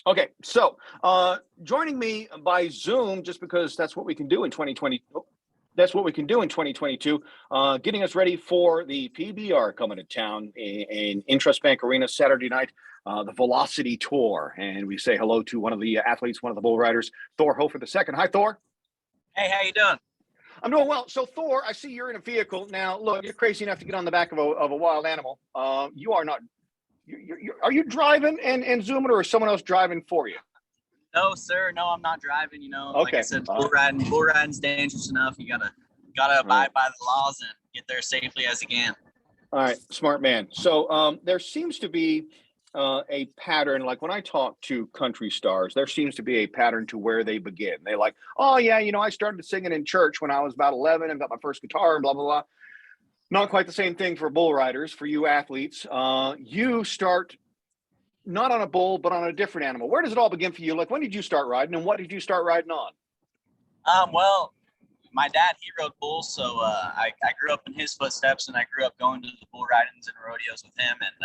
Okay, so joining me by Zoom, just because that's what we can do in 2020. That's what we can do in 2022. Getting us ready for the PBR coming to town in Intrust Bank Arena Saturday night, the Velocity Tour, and we say hello to one of the athletes, one of the bull riders, Thor Hoefer II. Hi, Thor. Hey, how you doing? I'm doing well. So, Thor, I see you're in a vehicle now. Look, you're crazy enough to get on the back of a wild animal. You are not. Are you driving and zooming, or is someone else driving for you? No, sir. No, I'm not driving. Okay. Like I said, bull riding's dangerous enough. You gotta abide by the laws and get there safely as you can. All right, smart man. So there seems to be a pattern. Like when I talk to country stars, there seems to be a pattern to where they begin. They like, oh yeah, I started singing in church when I was about 11 and got my first guitar and blah blah blah. Not quite the same thing for bull riders. For you athletes, you start not on a bull, but on a different animal. Where does it all begin for you? Like, when did you start riding, and what did you start riding on? Well, my dad, he rode bulls, so I grew up in his footsteps, and I grew up going to the bull ridings and rodeos with him. And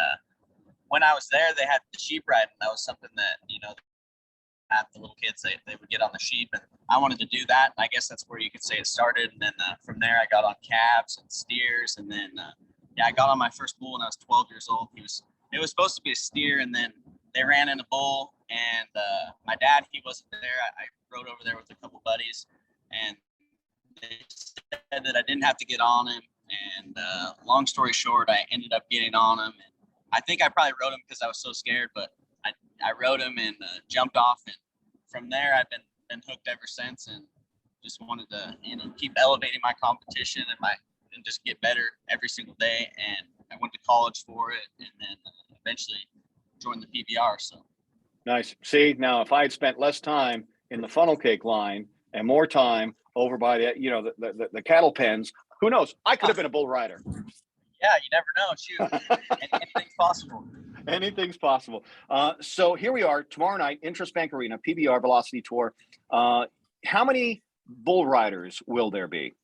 when I was there, they had the sheep riding. That was something that, at the little kids, they would get on the sheep, and I wanted to do that. And I guess that's where you could say it started. And then from there, I got on calves and steers, and then I got on my first bull when I was 12 years old. It was supposed to be a steer, and then they ran in a bull, and my dad, he wasn't there. I rode over there with a couple buddies, and they said that I didn't have to get on him. And long story short, I ended up getting on him. And I think I probably rode him because I was so scared, but I rode him and jumped off. And from there, I've been hooked ever since, and just wanted to keep elevating my competition and just get better every single day. And I went to college for it, and then eventually joined the PBR. So nice. See, now if I had spent less time in the funnel cake line and more time over by the cattle pens, who knows? I could have been a bull rider. Yeah, you never know. Shoot, anything's possible. Anything's possible. So here we are tomorrow night, Intrust Bank Arena, PBR Velocity Tour. How many bull riders will there be?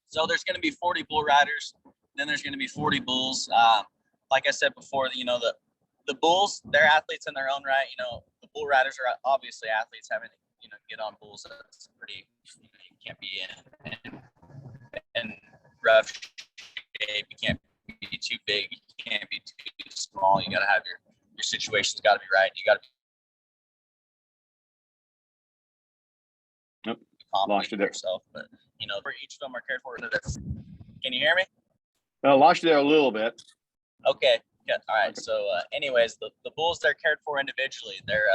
So there's going to be 40 bull riders. Then there's going to be 40 bulls. Like I said before, the bulls, they're athletes in their own right. The bull riders are obviously athletes having to, get on bulls. That's pretty, you can't be in rough shape. You can't be too big. You can't be too small. You got to have your situation's got to be right. You got to be lost you there. Yourself. But, for each of them are cared for. Can you hear me? Lost you there a little bit. Okay. Good. All right. Okay. So anyways, the bulls, they're cared for individually. They're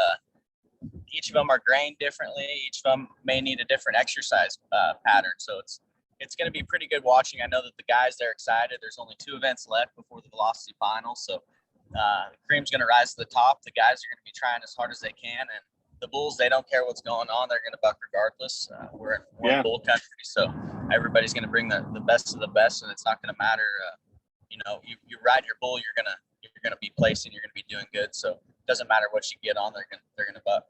each of them are grained differently. Each of them may need a different exercise pattern. So it's going to be pretty good watching. I know that the guys, they're excited. There's only 2 events left before the Velocity Final. So the cream's going to rise to the top. The guys are going to be trying as hard as they can. And the bulls, they don't care what's going on. They're going to buck regardless. We're in bull country. So everybody's going to bring the best of the best. And it's not going to matter. You ride your bull, you're gonna be placing, you're gonna be doing good. So it doesn't matter what you get on, they're gonna buck.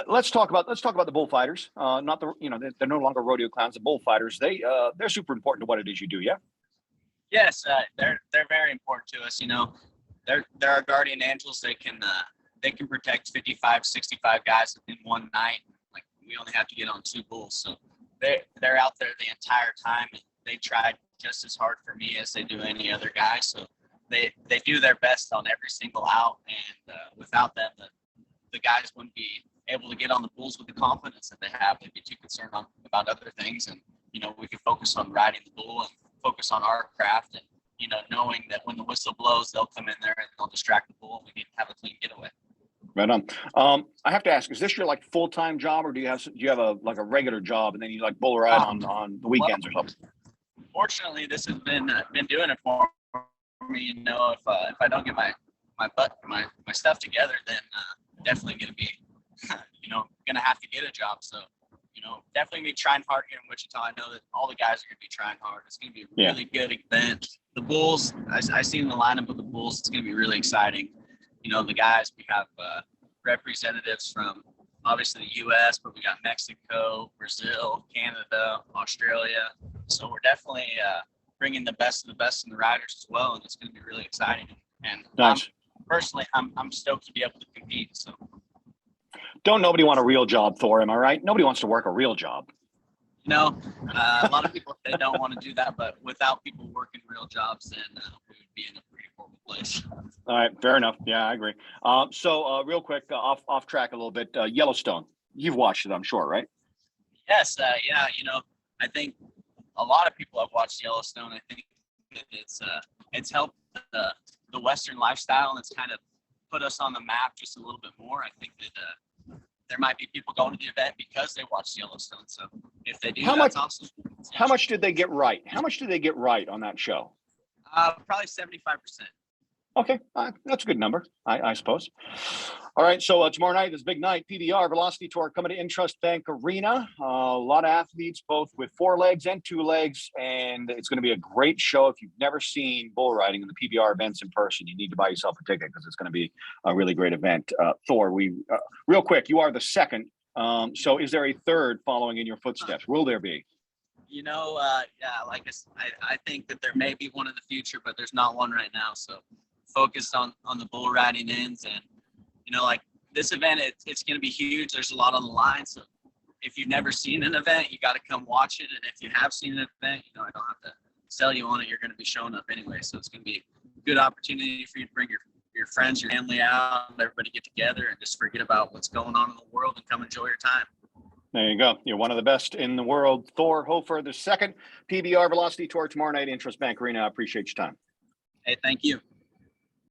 Let's talk about the bullfighters. Not they're no longer rodeo clowns. The bullfighters, they're super important to what it is you do. Yeah. Yes, they're very important to us. They're our guardian angels. They can protect 55, 65 guys in one night. Like, we only have to get on 2 bulls, so they're out there the entire time, and they try just as hard for me as they do any other guy. So they do their best on every single out, and without them, the guys wouldn't be able to get on the bulls with the confidence that they have. They'd be too concerned about other things, and we could focus on riding the bull and focus on our craft, and knowing that when the whistle blows, they'll come in there and they'll distract the bull, and we need to have a clean getaway. Right on. I have to ask: is this your full-time job, or do you have a regular job and then you bull ride on the weekends or something? Fortunately, this has been doing it for me. If I don't get my stuff together, then definitely going to be going to have to get a job. So definitely be trying hard here in Wichita. I know that all the guys are going to be trying hard. It's going to be a really good event. The bulls, I seen the lineup of the bulls. It's going to be really exciting. The guys, we have representatives from obviously the U.S., but we got Mexico, Brazil, Canada, Australia. So we're definitely bringing the best of the best in the riders as well, and it's going to be really exciting. And nice. Personally, I'm stoked to be able to compete. So Don't nobody want a real job, Thor? Am I right? Nobody wants to work a real job. You know, a lot of people they don't want to do that, but without people working real jobs, then we would be in a pretty horrible place. All right, fair enough. Yeah, I agree. So real quick, off track a little bit. Yellowstone. You've watched it, I'm sure, right? Yes, yeah. You know, I think a lot of people have watched Yellowstone. I think it's helped the Western lifestyle, and it's kind of put us on the map just a little bit more. I think that there might be people going to the event because they watched Yellowstone. So if they do, that's awesome. How much did they get right? How much did they get right on that show? Probably 75%. Okay, that's a good number, I suppose. All right, so tomorrow night is a big night. PBR Velocity Tour coming to Intrust Bank Arena. A lot of athletes, both with 4 legs and 2 legs, and it's going to be a great show. If you've never seen bull riding in the PBR events in person, you need to buy yourself a ticket because it's going to be a really great event. Thor, real quick, you are the second. So is there a third following in your footsteps? Will there be? You know, yeah, like I think that there may be one in the future, but there's not one right now. So focused on the bull riding ends, and you know, like this event, it's going to be huge. There's a lot on the line. So if you've never seen an event, you got to come watch it. And if you have seen an event, you know, I don't have to sell you on it. You're going to be showing up anyway. So it's going to be a good opportunity for you to bring your friends, your family out, everybody get together and just forget about what's going on in the world and come enjoy your time. There you go. You're one of the best in the world. Thor Hoefer, the second PBR Velocity Tour tomorrow night, Intrust Bank Arena. I appreciate your time. Hey, thank you.